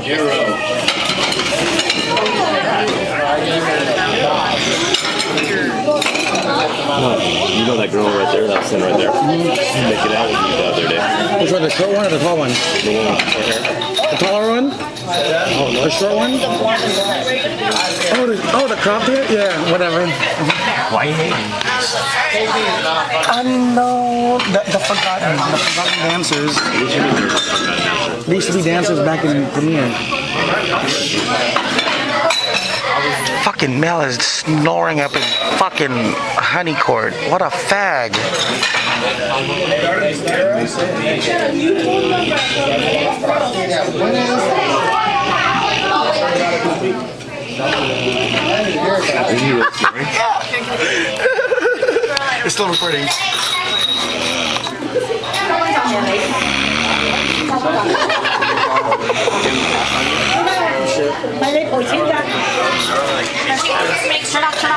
You know that girl right there, that sin right there? Making out with you the other day. Which one, the short one or the tall one? The one with short hair. The taller one? Oh, the short one? Oh, the cropped hair? Yeah, whatever. Why are you hating? No, the forgotten dancers. They used to be dancers back in Premiere. Fucking Mel is snoring up in fucking honey court. What a fag. It's still recording. Make production